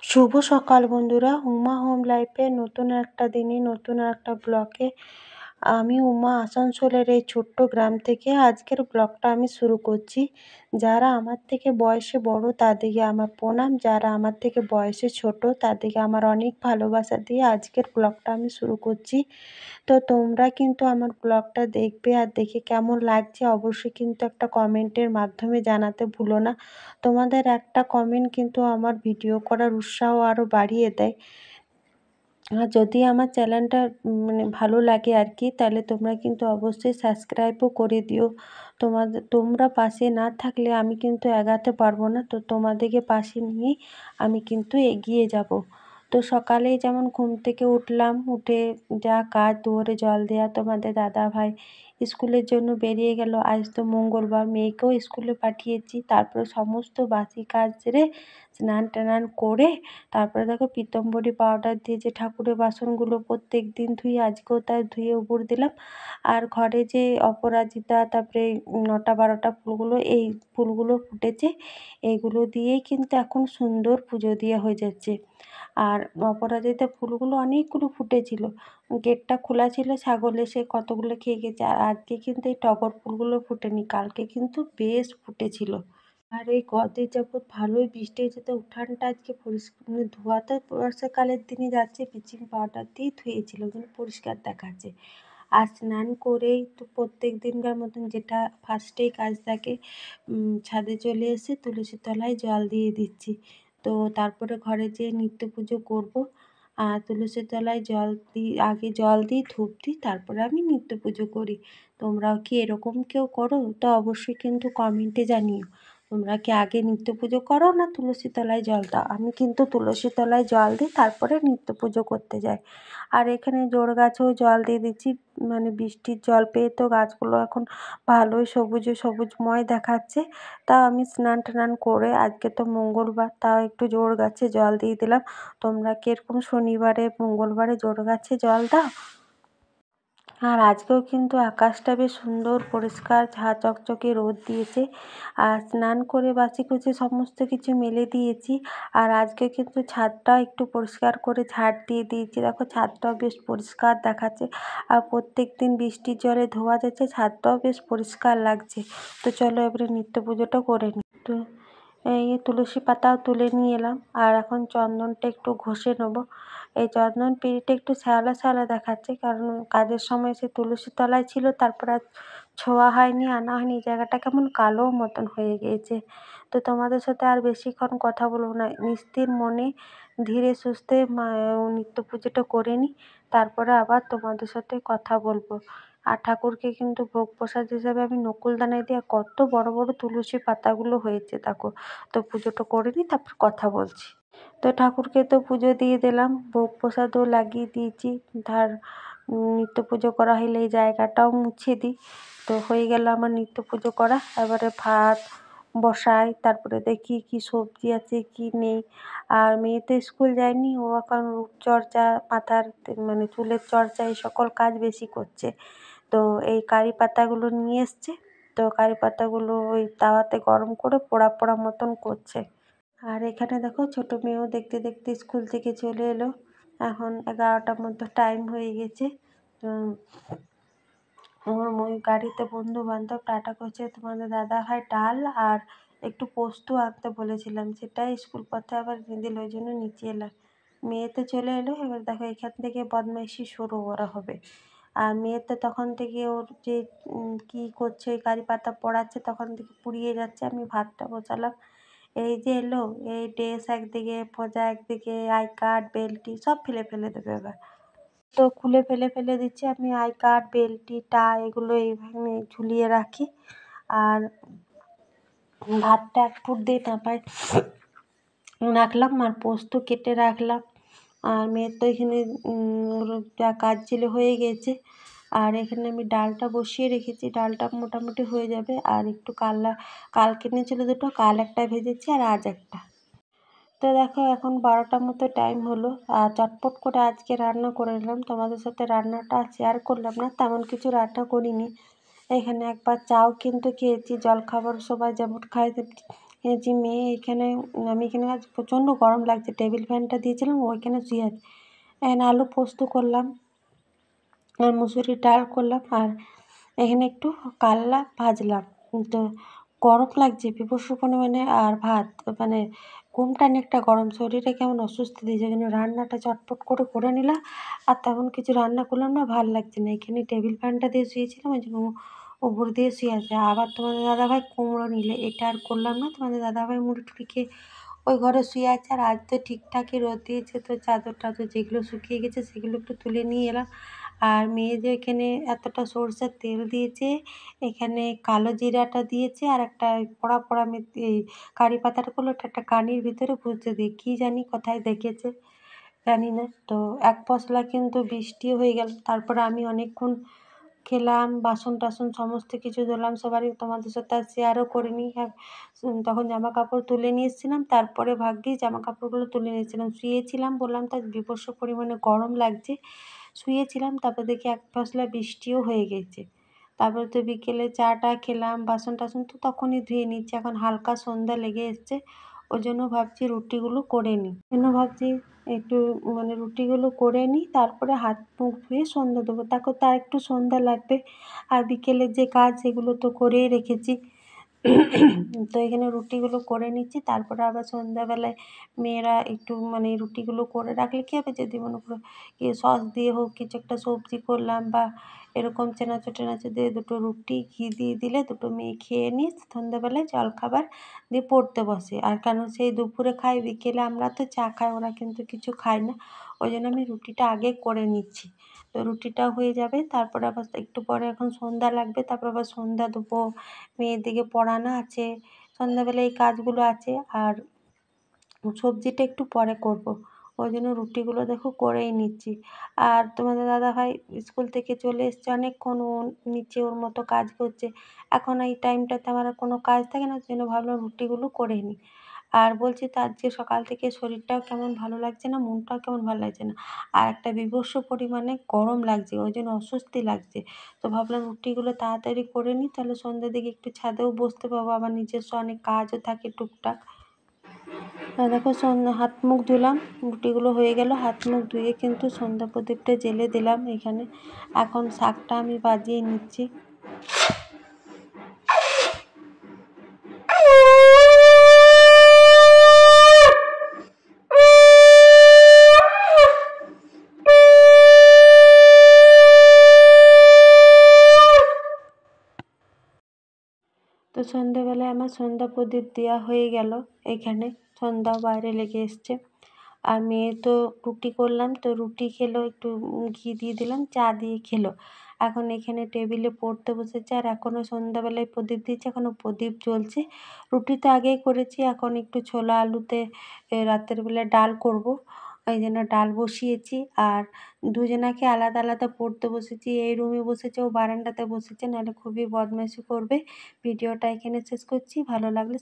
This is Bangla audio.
শুভ সকাল বন্ধুরা, উমা হোম লাইফে নতুন একটা দিনে নতুন একটা ব্লগে আমি উমা আসানসোলের এই ছোট্ট গ্রাম থেকে আজকের ব্লগটা আমি শুরু করছি। যারা আমার থেকে বয়সে বড় তাদেরকে আমার প্রণাম, যারা আমার থেকে বয়সে ছোট তাদেরকে আমার অনেক ভালোবাসা দিয়ে আজকের ব্লগটা আমি শুরু করছি। তো তোমরা কিন্তু আমার ব্লগটা দেখবে, আর দেখে কেমন লাগছে অবশ্যই কিন্তু একটা কমেন্টের মাধ্যমে জানাতে ভুলো না। তোমাদের একটা কমেন্ট কিন্তু আমার ভিডিও করার উৎসাহ আরও বাড়িয়ে দেয়। আর যদি আমার চ্যানেলটা ভালো লাগে আর কি, তাহলে তোমরা কিন্তু অবশ্যই সাবস্ক্রাইবও করে দিও। তোমরা পাশে না থাকলে আমি কিন্তু এগাতে পারবো না। তো তোমাদেরকে পাশে নিয়েই আমি কিন্তু এগিয়ে যাব। তো সকালেই যেমন ঘুম থেকে উঠলাম, উঠে যা কাজ, দুয়ারে জল দেওয়া, তোমাদের দাদা ভাই স্কুলের জন্য বেরিয়ে গেল। আজ তো মঙ্গলবার, মেয়েকেও স্কুলে পাঠিয়েছি। তারপরে সমস্ত বাসি কাজ সেরে স্নান টান করে তারপরে দেখো পীতম্বরী পাউডার দিয়ে যে ঠাকুরের বাসনগুলো প্রত্যেক দিন ধুই, আজকেও তাই ধুয়ে উপর দিলাম। আর ঘরে যে অপরাজিতা, তারপরে 9টা 12টা ফুলগুলো, এই ফুলগুলো ফুটেছে, এইগুলো দিয়েই কিন্তু এখন সুন্দর পুজো দেওয়া হয়ে যাচ্ছে। আর অপরাজিতা ফুলগুলো অনেকগুলো ফুটেছিল, গেটটা খোলা ছিল, ছাগল এসে কতগুলো খেয়ে গেছে। আর আজকে কিন্তু এই টগর ফুলগুলো ফুটেনি, কালকে কিন্তু বেশ ফুটেছিল। আর এই কদিন যাবৎ ভালোই বৃষ্টি হয়েছে, তো উঠানটা আজকে পরিষ্কার, ধোয়া তো বর্ষাকালের দিনে যাচ্ছে, ব্লিচিং পাউডার দিয়ে ধুয়েছিল, কিন্তু পরিষ্কার দেখাচ্ছে। আর স্নান করেই তো প্রত্যেক দিনকার মতন যেটা ফার্স্টেই কাজ থাকে, ছাদে চলে এসে তুলসীর তলায় জল দিয়ে দিচ্ছি। তো তারপরে ঘরে যেয়ে নিত্য পুজো করবো। আর তুলসীর তলায় জল দিই, আগে জল দিই, ধূপ দিই, তারপরে আমি নিত্য পুজো করি। তোমরাও কি এরকম কেউ করো? তো অবশ্যই কিন্তু কমেন্টে জানিও। তোমরা কি আগে নিত্য পুজো করো না তুলসী তলায় জল দাও? আমি কিন্তু তুলসী তলায় জল দিই, তারপরে নিত্য পুজো করতে যাই। আর এখানে জোড় গাছেও জল দিয়ে দিচ্ছি, বৃষ্টির জল পেয়ে তো গাছগুলো এখন ভালোই সবুজময় দেখাচ্ছে। তাও আমি স্নান টান করে, আজকে তো মঙ্গলবার, তাও একটু জোড় গাছে জল দিয়ে দিলাম। তোমরা কি এরকম শনিবারে মঙ্গলবারে জোড় গাছে জল দাও? আর আজকেও কিন্তু আকাশটা বেশ সুন্দর পরিষ্কার, ঝাঁ চকচকে রোদ দিয়েছে। আর স্নান করে বাসি কুচি সমস্ত কিছু মেলে দিয়েছি। আর আজকে কিন্তু ছাদটা একটু পরিষ্কার করে ঝাড় দিয়ে দিয়েছি, দেখো ছাদটাও বেশ পরিষ্কার দেখাচ্ছে। আর প্রত্যেক দিন বৃষ্টির জলে ধোয়া যাচ্ছে, ছাদটাও বেশ পরিষ্কার লাগছে। তো চলো এবারে নিত্য পুজোটা করে নিই। তো এই তুলসী পাতাও তুলে নিয়ে এলাম, আর এখন চন্দনটা একটু ঘষে নেবো। এই চন্দন পিঁড়িটা একটু শ্যাওলা দেখাচ্ছে, কারণ কাজের সময় সে তুলসী তলায় ছিল, তারপর আর ছোঁয়া হয়নি, আনা হয়নি, এই জায়গাটা কেমন কালো মতন হয়ে গিয়েছে। তো তোমাদের সাথে আর বেশিক্ষণ কথা বলবো না, নিস্তির মনে ধীরে সুস্থে নিত্য পুজোটা করে নিই, তারপরে আবার তোমাদের সাথে কথা বলবো। আর ঠাকুরকে কিন্তু ভোগ প্রসাদ হিসাবে আমি নকুলদানায় দিয়ে, কত বড় বড় তুলসী পাতাগুলো হয়েছে দেখো। তো পুজোটা করে নিই, তারপর কথা বলছি। তো ঠাকুরকে তো পুজো দিয়ে দিলাম, ভোগ প্রসাদও লাগিয়ে দিয়েছি। নিত্য পুজো করা হলে এই জায়গাটাও মুছে দিই। তো হয়ে গেল আমার নিত্য পুজো করা। এবারে ভাত বসাই, তারপরে দেখি কি সবজি আছে কি নেই। আর মেয়ে তো স্কুল যায়নি, ও এখন রূপচর্চা, মাথার চুলের চর্চা, এই সকল কাজ বেশি করছে। তো এই কারি পাতাগুলো নিয়ে এসছে, তো কারি পাতাগুলো ওই তাওয়াতে গরম করে পোড়া পোড়া মতন করছে। আর এখানে দেখো ছোট মেয়েও দেখতে দেখতে স্কুল থেকে চলে এলো। এখন 11টার মতো টাইম হয়ে গেছে। আমার গাড়িতে বন্ধু বান্ধব টাটা করছে, তোমাদের দাদা ভাই ডাল আর একটু পোস্ত আনতে বলেছিলাম, সেটাই স্কুল পথে আবার দিল, ওই জন্য নিচে এলাম। মেয়ে তো চলে এলো, এবার দেখো এখান থেকে বদমাইশি শুরু করা হবে। আর মেয়ে তো তখন থেকে ওর যে কী করছে, ওই কারি পাতা পড়াচ্ছে, তখন থেকে পুড়িয়ে যাচ্ছে। আমি ভাতটা বসালাম, এই যে এলো, এই ড্রেস একদিকে, মোজা একদিকে, আই কার্ড বেল্টি সব ফেলে দেবে এবার। তো খুলে ফেলে দিচ্ছি। আমি আই কার্ড বেল্টি টাই এগুলো এইভাবে ঝুলিয়ে রাখি। আর ভাতটা 1 ফুট দিয়ে চাপায় রাখলাম, আর পোস্ত কেটে রাখলাম। আর মেয়ের তো এখানে যা কাজ ছিল হয়ে গেছে। আর এখানে আমি ডালটা বসিয়ে রেখেছি, ডালটা মোটামুটি হয়ে যাবে। আর একটু কালকে এনেছিল 2টো, কাল একটা ভেজেছি আর আজ একটা। তো দেখো এখন 12টার মতো টাইম হলো, আর চটপট করে আজকে রান্না করে নিলাম। তোমাদের সাথে রান্নাটা শেয়ার করলাম না, তেমন কিছু রান্না করিনি। এখানে একবার চাও কিন্তু খেয়েছি, জলখাবার সবাই যেমন খায় যে মেয়ে এখানে, আমি এখানে আজ প্রচণ্ড গরম লাগছে, টেবিল ফ্যানটা দিয়েছিলাম ওইখানে শুয়ে আছে। এখানে আলু পোস্ত করলাম আর মুসুরির ডাল করলাম আর এখানে একটু কালনা ভাজলাম। তো গরম লাগছে বিভৎস পরিমাণে, আর ভাত মানে ঘুমটা অনেকটা গরম, শরীরে কেমন অস্বস্তি দিয়েছে, ওই জন্য রান্নাটা চটপট করে নিলাম। আর তেমন কিছু রান্না করলাম না, ভাল লাগছে না। এখানে টেবিল ফ্যানটা দিয়ে শুয়েছিলাম, ওই জন্য উপর দিয়ে শুয়ে আছে। আবার তোমাদের দাদাভাই কুমড়ো নিলে, এটা আর করলাম না। তোমাদের দাদাভাই মুড়ি টুড়ি খেয়ে ওই ঘরে শুয়ে আছে। আর আজ তো ঠিকঠাকই রোদ দিয়েছে, তো চাদর টাদর যেগুলো শুকিয়ে গেছে সেগুলো একটু তুলে নিয়ে এলাম। আর মেয়ে যে এখানে এতটা সরষের তেল দিয়েছে, এখানে কালো জিরাটা দিয়েছে, আর একটা পোড়া পোড়া মেথি এই কারি পাতাটা করলো, ওটা একটা কানির ভিতরে গুঁজে দিয়ে কী জানি কোথায় দেখেছে জানি না। তো এক পশলা কিন্তু বৃষ্টিও হয়ে গেল। তারপরে আমি অনেকক্ষণ খেলাম, বাসন টাসন সমস্ত কিছু ধুলাম, সবারই তোমাদের সাথে আর শেয়ারও করিনি। হ্যাঁ, তখন জামা কাপড় তুলে নিয়ে এসেছিলাম, তারপরে ভাগ্যিস জামা কাপড়গুলো তুলে নিয়েছিলাম। শুয়েছিলাম, বললাম তো বীভৎস পরিমাণে গরম লাগছে, শুয়েছিলাম। তারপর দেখি এক পশলা বৃষ্টিও হয়ে গেছে। তারপরে তো বিকেলে চা টা খেলাম, বাসন টাসন তো তখনই ধুয়ে নিচ্ছি। এখন হালকা সন্ধ্যা লেগে এসছে, ওই জন্য ভাবছি রুটিগুলো করে নিই। ভাবছি একটু মানে রুটিগুলো করে নিই, তারপরে হাত মুখ ধুয়ে সন্ধ্যা দেবো। তারপর তো আর একটু সন্ধ্যা লাগবে। আর বিকেলের যে কাজ সেগুলো তো করেই রেখেছি। তো এখানে রুটিগুলো করে নিচ্ছি, তারপরে আবার সন্ধ্যাবেলায় মেয়েরা একটু মানে রুটিগুলো করে রাখলে কী হবে, যদি মনে করো সস দিয়ে হোক কিছু একটা সবজি করলাম, বা এরকম চেনাচুর টেনাচুর দিয়ে দুটো রুটি ঘি দিয়ে দিলে দুটো মেয়ে খেয়ে নিয়ে সন্ধ্যাবেলায় জলখাবার দিয়ে পড়তে বসে। আর কেন সেই দুপুরে খাই, বিকেলে আমরা তো চা খাই, ওরা কিন্তু কিছু খায় না। ওই জন্য আমি রুটিটা আগে করে নিচ্ছি। তো রুটিটা হয়ে যাবে, তারপরে আবার একটু পরে এখন সন্ধ্যা লাগবে, তারপর আবার সন্ধ্যা দেবো, মেয়েদিকে পড়ানো আছে, সন্ধ্যাবেলা এই কাজগুলো আছে। আর সবজিটা একটু পরে করব, ওই জন্য রুটিগুলো দেখো করেই নিচ্ছি। আর তোমাদের দাদাভাই স্কুল থেকে চলে এসছে, অনেকক্ষণ ও নিচে ওর মতো কাজ করছে। এখন এই টাইমটাতে আমার আর কোনো কাজ থাকে না, ওই জন্য ভাবলাম রুটিগুলো করে নিই। আর বলছি তো আজকে সকাল থেকে শরীরটাও কেমন ভালো লাগছে না, মনটাও কেমন ভালো লাগছে না, আর একটা বীভৎস পরিমাণে গরম লাগছে, ওই জন্য অস্বস্তি লাগছে। তো ভাবলাম রুটিগুলো তাড়াতাড়ি করে নিই, তাহলে সন্ধ্যের দিকে একটু ছাদেও বসতে পারবো, আবার নিজস্ব অনেক কাজও থাকে টুকটাক। দেখো হাত মুখ ধুলাম, রুটিগুলো হয়ে গেল, হাত মুখ ধুয়ে কিন্তু সন্ধ্যা প্রদীপটা জ্বেলে দিলাম এখানে। এখন শাকটা আমি বাজিয়ে নিচ্ছি। তো সন্ধ্যেবেলায় আমার সন্ধ্যা প্রদীপ দেওয়া হয়ে গেল এখানে, সন্ধ্যা বাইরে লেগে এসছে। আর মেয়ে তো রুটি করলাম, তো রুটি খেলো, একটু ঘি দিয়ে দিলাম, চা দিয়ে খেলো। এখন এখানে টেবিলে পড়তে বসেছে, আর এখনও সন্ধ্যাবেলায় প্রদীপ দিচ্ছে, এখনও প্রদীপ জ্বলছে। রুটি তো আগেই করেছি, এখন একটু ছোলা আলুতে রাতের বেলা ডাল করব, ওই জন্য ডাল বসিয়েছি। আর দুজনাকে আলাদা আলাদা পড়তে বসেছি, এই রুমে বসেছে, ও বারান্দাতে বসেছে, নাহলে খুবই বদমাইশি করবে। ভিডিওটা এখানে শেষ করছি, ভালো লাগলে